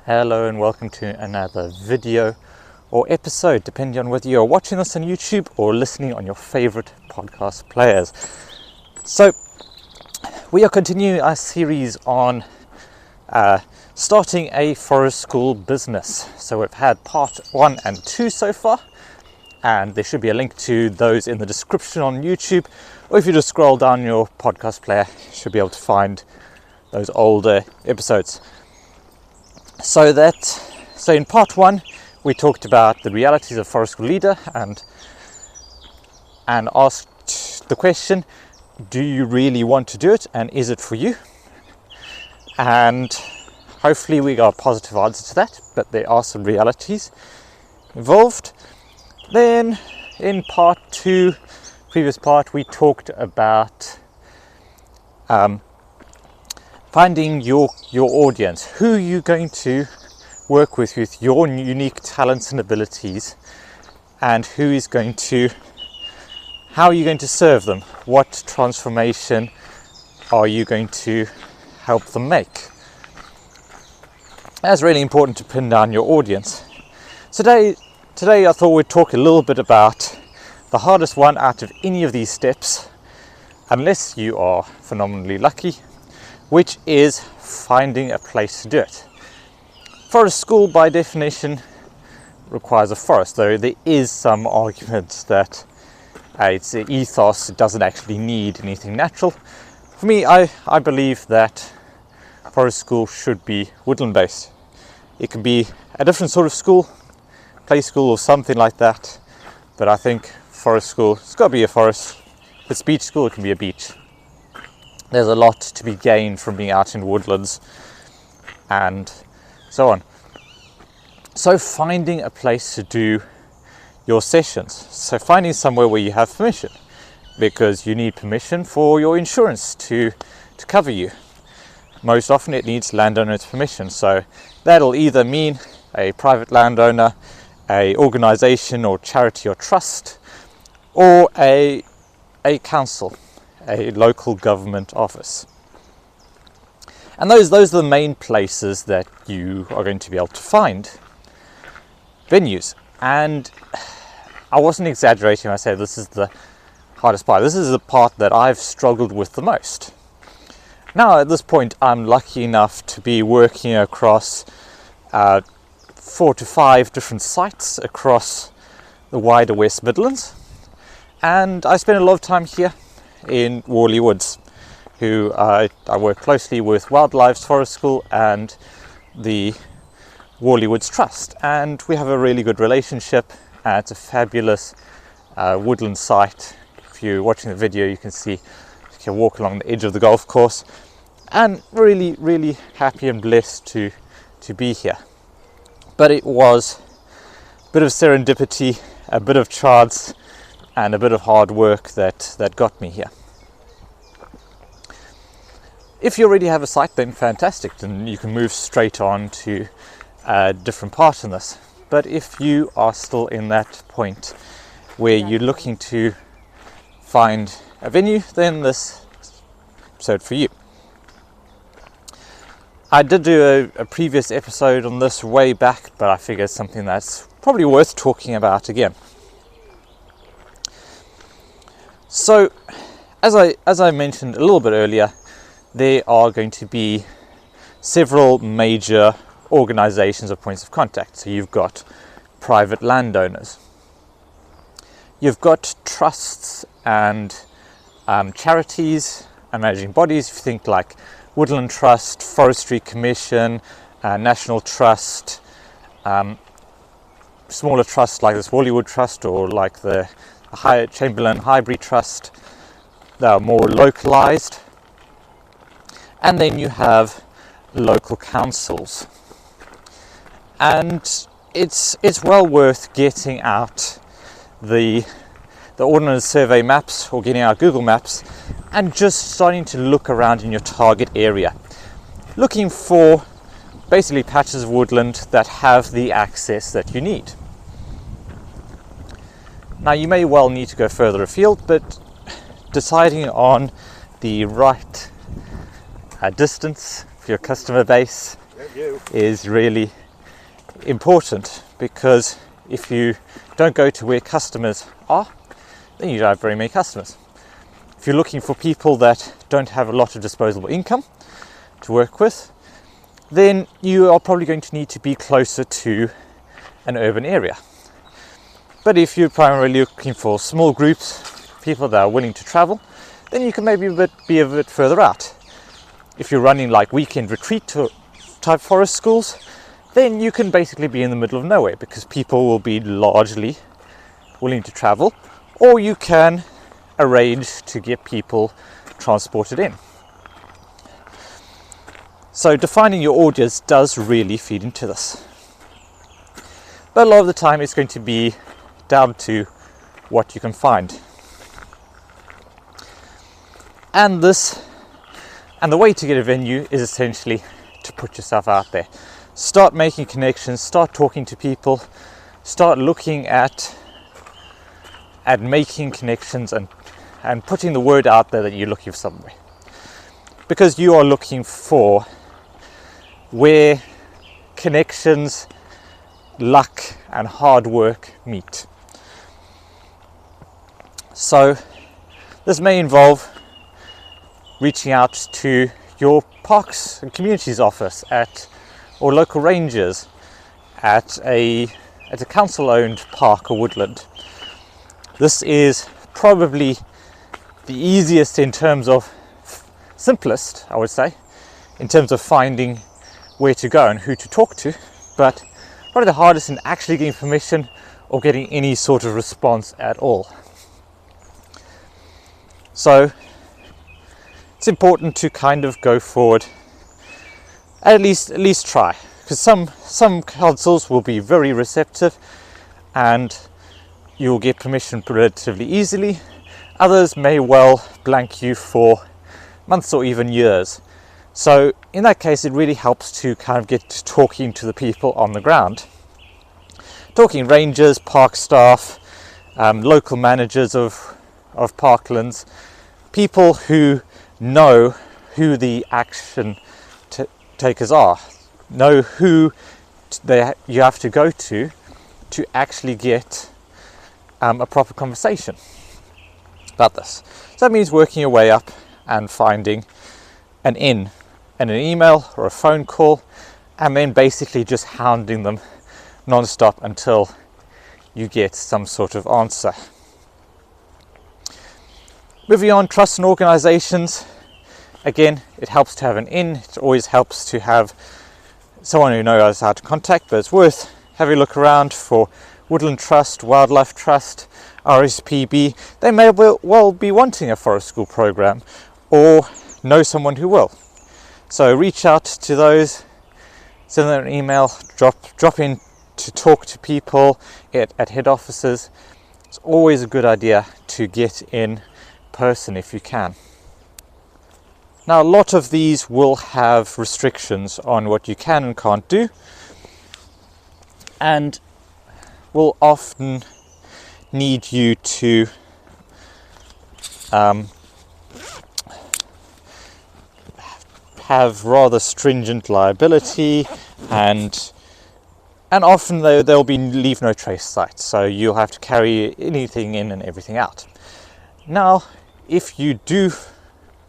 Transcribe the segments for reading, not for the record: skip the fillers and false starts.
Hello and welcome to another video or episode, depending on whether you're watching this on YouTube or listening on your favorite podcast players. So we are continuing our series on starting a forest school business. So we've had part 1 and 2 so far, and there should be a link to those in the description on YouTube, or if you just scroll down your podcast player, you should be able to find those older episodes. So in part 1 we talked about the realities of forest school leader and asked the question, do you really want to do it and is it for you? And hopefully we got a positive answer to that, but there are some realities involved. Then in part 2, previous part, we talked about finding your audience, who you're going to work with your unique talents and abilities, and how are you going to serve them? What transformation are you going to help them make? That's really important to pin down your audience. Today I thought we'd talk a little bit about the hardest one out of any of these steps, unless you are phenomenally lucky, which is finding a place to do it. Forest school, by definition, requires a forest, though there is some argument that it's an ethos, it doesn't actually need anything natural. For me, I believe that forest school should be woodland based. It can be a different sort of school, play school or something like that, but I think forest school, it's got to be a forest. If it's beach school, it can be a beach. There's a lot to be gained from being out in woodlands and so on. So finding a place to do your sessions. So finding somewhere where you have permission, because you need permission for your insurance to cover you. Most often it needs landowner's permission. So that'll either mean a private landowner, a organisation or charity or trust, or a council, a local government office. And those are the main places that you are going to be able to find venues. And I wasn't exaggerating when I said this is the hardest part. This is the part that I've struggled with the most. Now at this point I'm lucky enough to be working across 4 to 5 different sites across the wider West Midlands, and I spend a lot of time here in Worley Woods, who I work closely with Wildlife's Forest School and the Worley Woods Trust, and we have a really good relationship. It's a fabulous woodland site. If you're watching the video, you can see you can walk along the edge of the golf course, and really happy and blessed to be here. But it was a bit of serendipity, a bit of chance, and a bit of hard work that got me here. If you already have a site, then fantastic, then you can move straight on to a different part in this. But if you are still in that point where you're looking to find a venue, then this episode for you. I did do a previous episode on this way back, but I figure it's something that's probably worth talking about again. So, as I mentioned a little bit earlier, there are going to be several major organisations or points of contact. So you've got private landowners, you've got trusts and charities and managing bodies. If you think like Woodland Trust, Forestry Commission, National Trust, smaller trusts like this Worley Wood Trust or like the Chamberlain Highbury Trust, they are more localised. And then you have local councils. And it's well worth getting out the Ordnance Survey maps or getting out Google Maps and just starting to look around in your target area, looking for basically patches of woodland that have the access that you need. Now you may well need to go further afield, but deciding on the right distance for your customer base is really important, because if you don't go to where customers are, then you don't have very many customers. If you're looking for people that don't have a lot of disposable income to work with, then you are probably going to need to be closer to an urban area. But if you're primarily looking for small groups, people that are willing to travel, then you can maybe be a bit further out. If you're running like weekend retreat type forest schools, then you can basically be in the middle of nowhere, because people will be largely willing to travel, or you can arrange to get people transported in. So defining your audience does really feed into this. But a lot of the time it's going to be down to what you can find. And the way to get a venue is essentially to put yourself out there. Start making connections, start talking to people, start looking at making connections and putting the word out there that you're looking for somewhere. Because you are looking for where connections, luck and hard work meet. So this may involve reaching out to your parks and communities office or local rangers at a council-owned park or woodland. This is probably the easiest in terms of simplest, I would say, in terms of finding where to go and who to talk to, but probably the hardest in actually getting permission or getting any sort of response at all. So it's important to kind of go forward, at least try, because some councils will be very receptive and you'll get permission relatively easily. Others may well blank you for months or even years. So in that case, it really helps to kind of get talking to the people on the ground. Talking rangers, park staff, local managers of parklands, people who know who the action takers are, know who you have to go to actually get a proper conversation about this. So that means working your way up and finding an in and an email or a phone call, and then basically just hounding them non-stop until you get some sort of answer. Moving on, trust in organisations. Again, it helps to have an in. It always helps to have someone who knows how to contact, but it's worth having a look around for Woodland Trust, Wildlife Trust, RSPB. They may well be wanting a forest school program or know someone who will. So reach out to those, send them an email, drop in to talk to people at head offices. It's always a good idea to get in person if you can. Now, a lot of these will have restrictions on what you can and can't do, and will often need you to have rather stringent liability, and often they'll be leave no trace sites, so you'll have to carry anything in and everything out. Now, if you do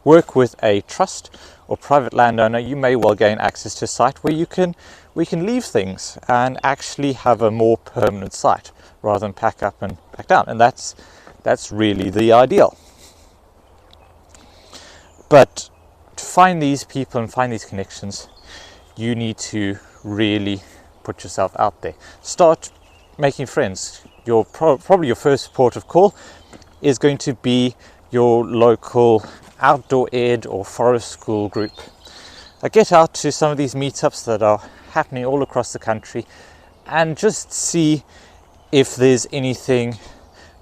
work with a trust or private landowner, you may well gain access to a site where we can leave things and actually have a more permanent site rather than pack up and pack down, and that's really the ideal. But to find these people and find these connections, you need to really put yourself out there. Start making friends. Probably your first port of call is going to be your local outdoor ed or forest school group. Get out to some of these meetups that are happening all across the country and just see if there's anything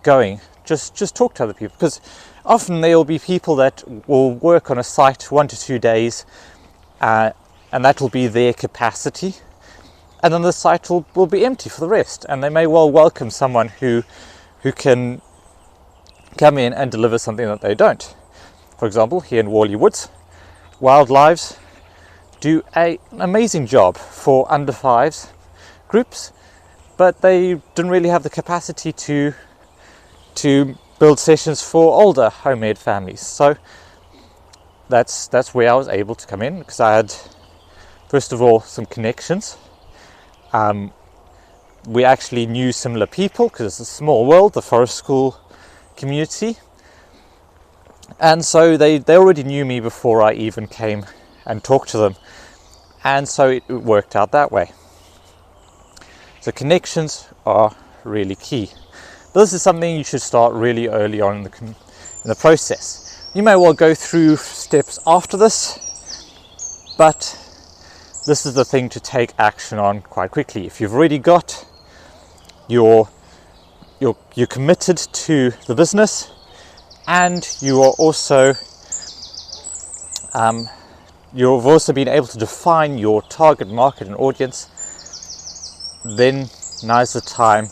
going. Just talk to other people, because often there will be people that will work on a site 1 to 2 days and that will be their capacity, and then the site will be empty for the rest, and they may well welcome someone who can come in and deliver something that they don't. For example, here in Worley Woods, Wildlives do an amazing job for under fives groups, but they didn't really have the capacity to build sessions for older homemade families. So that's where I was able to come in, because I had, first of all, some connections. We actually knew similar people, because it's a small world, the forest school community, and so they already knew me before I even came and talked to them, and so it worked out that way. So connections are really key. But this is something you should start really early on in the process. You may well go through steps after this, but this is the thing to take action on quite quickly. If you've already got you're committed to the business, and you are also you've also been able to define your target market and audience, then now's the time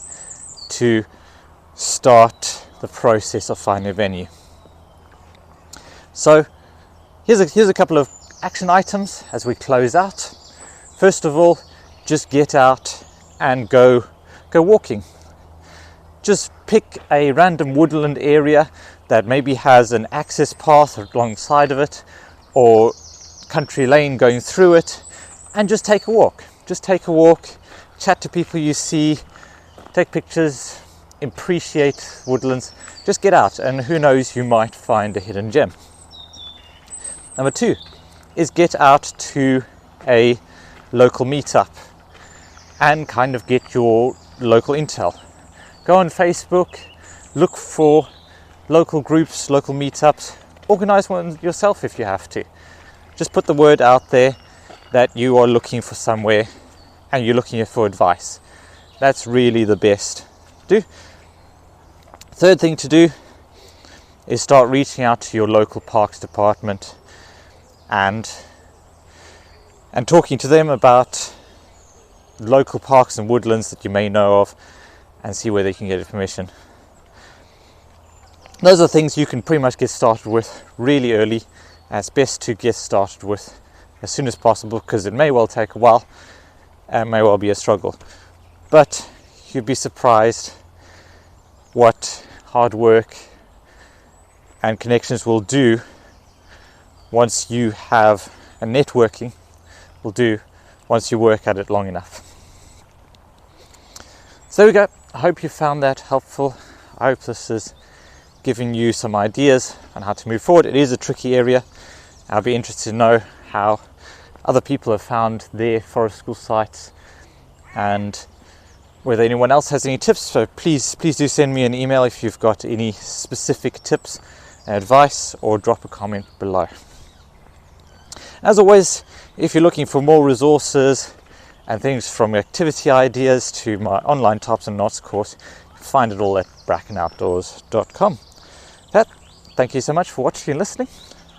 to start the process of finding a venue. So here's a couple of action items as we close out. First of all, just get out and go walking. Just pick a random woodland area that maybe has an access path alongside of it, or country lane going through it, and just take a walk. Just take a walk, chat to people you see, take pictures, appreciate woodlands. Just get out, and who knows, you might find a hidden gem. Number 2 is get out to a local meetup and kind of get your local intel. Go on Facebook, look for local groups, local meetups, organize one yourself if you have to. Just put the word out there that you are looking for somewhere and you're looking for advice. That's really the best to do. Third thing to do is start reaching out to your local parks department and talking to them about local parks and woodlands that you may know of, and see where they can get permission. Those are things you can pretty much get started with really early, and it's best to get started with as soon as possible, because it may well take a while and may well be a struggle. But you'd be surprised what hard work and connections will do once you have, and networking will do once you work at it long enough. So there we go. I hope you found that helpful. I hope this is giving you some ideas on how to move forward. It is a tricky area. I'll be interested to know how other people have found their forest school sites, and whether anyone else has any tips. So please do send me an email if you've got any specific tips and advice, or drop a comment below. As always, if you're looking for more resources and things, from activity ideas to my online tops and knots course, find it all at brackenoutdoors.com. Thank you so much for watching and listening.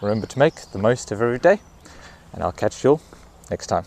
Remember to make the most of every day, and I'll catch you all next time.